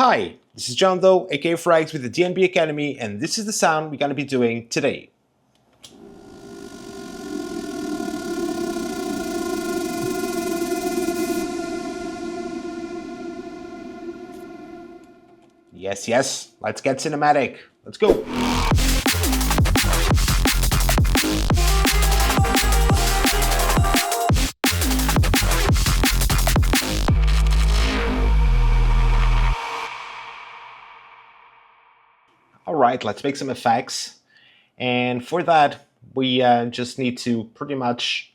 Hi, this is John Doe, aka Frags with the DNB Academy, and this is the sound we're going to be doing today. Yes, let's get cinematic. Let's go. Alright, let's make some effects. And for that, we just need to pretty much,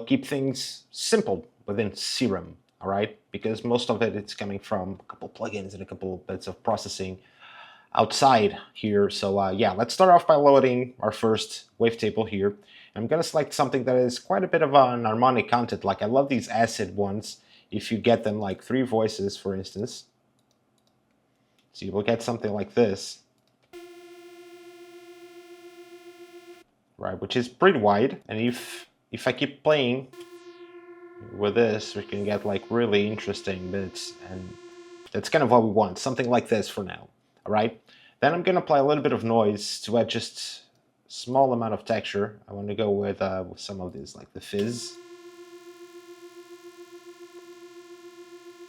keep things simple within Serum, all right? Because most of it's coming from a couple plugins and a couple bits of processing outside here. So yeah, let's start off by loading our first wavetable here. I'm gonna select something that is quite a bit of an harmonic content. Like I love these acid ones. If you get them like 3 voices, for instance. So you will get something like this. Right, which is pretty wide. And if I keep playing with this, we can get like really interesting bits, and that's kind of what we want, something like this for now. All right, then I'm gonna apply a little bit of noise to add just a small amount of texture. I want to go with some of these, like the fizz.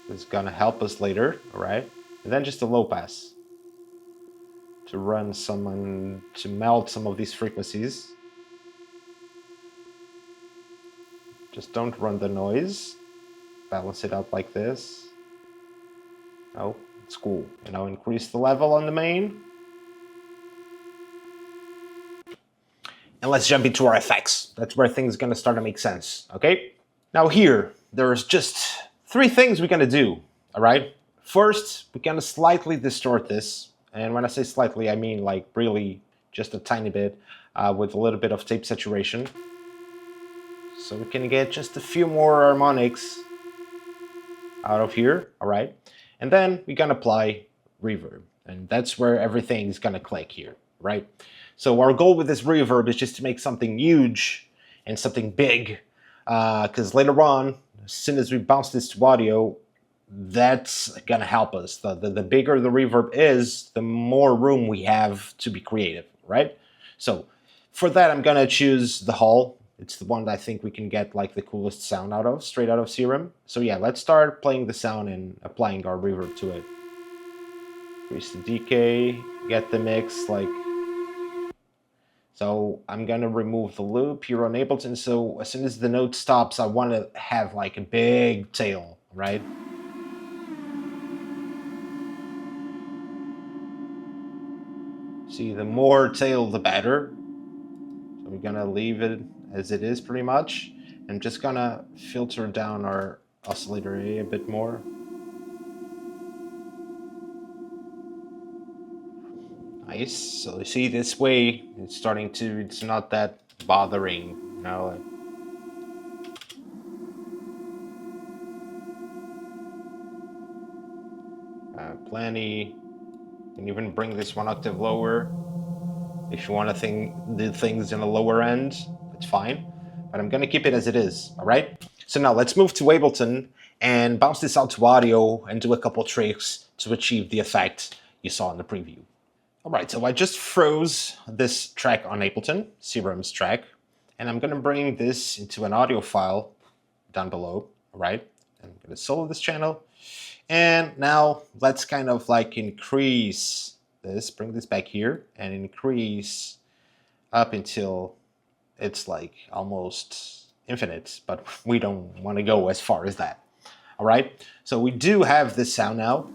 It's gonna help us later, all right? And then just a low pass to run to melt some of these frequencies. Just don't run the noise. Balance it out like this. Oh, it's cool. Increase the level on the main. And let's jump into our effects. That's where things are gonna start to make sense, okay? Now here, there's just 3 things we're gonna do, all right? First, we're gonna slightly distort this. And when I say slightly, I mean like really just a tiny bit with a little bit of tape saturation. So we can get just a few more harmonics out of here, all right? And then we're gonna apply reverb, and that's where everything is gonna click here, right? So our goal with this reverb is just to make something huge and something big, because later on, as soon as we bounce this to audio, that's gonna help us. The bigger the reverb is, the more room we have to be creative, right? So for that, I'm gonna choose the Hall. It's the one that I think we can get like the coolest sound out of, straight out of Serum. So yeah, let's start playing the sound and applying our reverb to it. Increase the decay, get the mix, like... So I'm gonna remove the loop here on Ableton, so as soon as the note stops, I wanna have like a big tail, right? See, the more tail, the better. So we're gonna leave it as it is pretty much. I'm just gonna filter down our oscillator A a bit more. Nice. So you see, this way it's not that bothering, plenty. You can even bring this 1 octave lower. If you want to do things in a lower end, that's fine. But I'm gonna keep it as it is, all right? So now let's move to Ableton and bounce this out to audio and do a couple tricks to achieve the effect you saw in the preview. All right, so I just froze this track on Ableton, Serum's track, and I'm gonna bring this into an audio file down below, all right? I'm gonna solo this channel. And now let's kind of like increase this, bring this back here, and increase up until it's like almost infinite, but we don't want to go as far as that. All right, so we do have this sound now,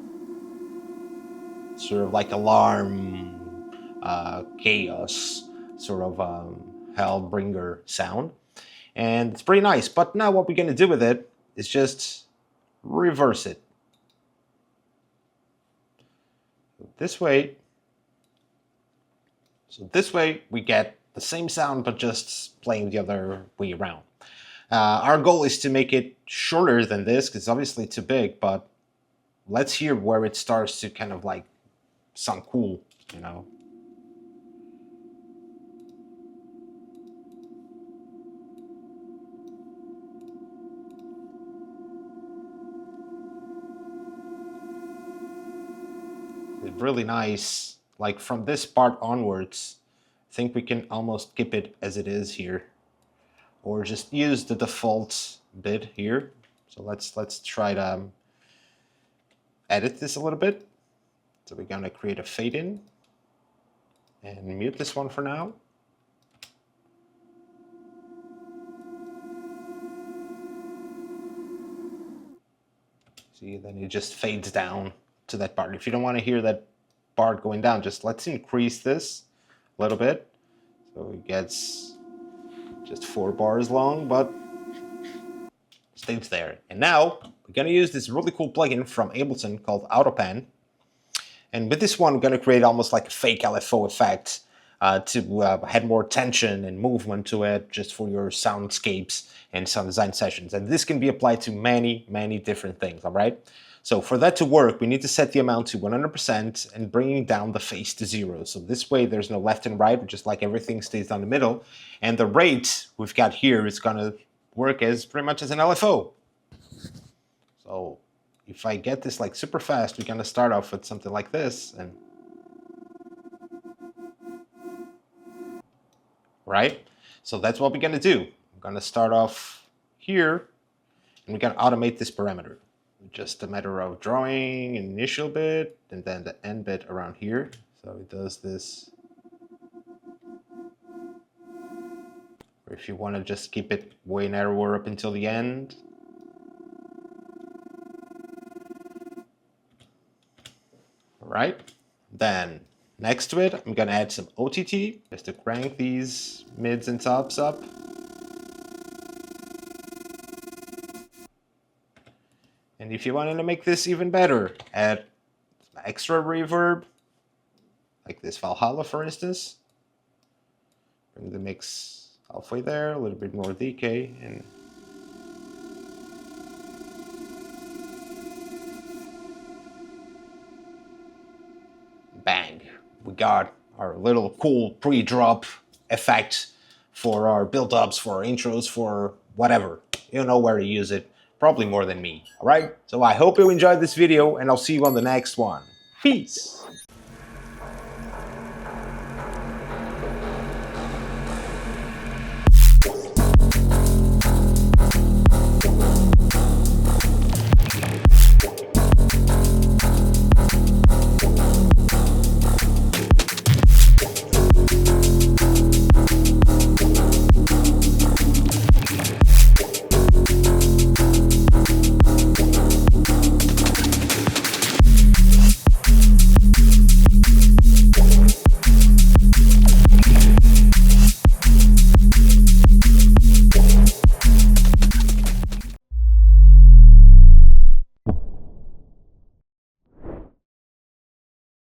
sort of like alarm, chaos, sort of hellbringer sound, and it's pretty nice. But now what we're going to do with it is just reverse it. This way. So this way we get the same sound, but just playing the other way around. Our goal is to make it shorter than this, because it's obviously too big, but let's hear where it starts to kind of like sound cool, really nice. Like from this part onwards, I think we can almost keep it as it is here, or just use the default bit here. So let's try to edit this a little bit. So we're gonna create a fade in and mute this one for now. See, then it just fades down to that part. If you don't want to hear that part going down, just let's increase this a little bit. So it gets just 4 bars long, but stays there. And now we're gonna use this really cool plugin from Ableton called Autopan. And with this one, we're gonna create almost like a fake LFO effect to add more tension and movement to it, just for your soundscapes and sound design sessions. And this can be applied to many, many different things, all right? So for that to work, we need to set the amount to 100% and bringing down the phase to 0. So this way there's no left and right, just like everything stays down the middle. And the rate we've got here is gonna work as pretty much as an LFO. So if I get this like super fast, we're gonna start off with something like this, and right? So that's what we're gonna do. I'm gonna start off here, and we're gonna automate this parameter. Just a matter of drawing an initial bit, and then the end bit around here. So it does this. Or if you wanna just keep it way narrower up until the end. All right, then next to it, I'm gonna add some OTT just to crank these mids and tops up. And if you wanted to make this even better, add some extra reverb, like this Valhalla, for instance. Bring the mix halfway there, a little bit more decay, and bang, we got our little cool pre-drop effect for our build-ups, for our intros, for whatever. You know where to use it, probably more than me, all right? So I hope you enjoyed this video, and I'll see you on the next one. Peace!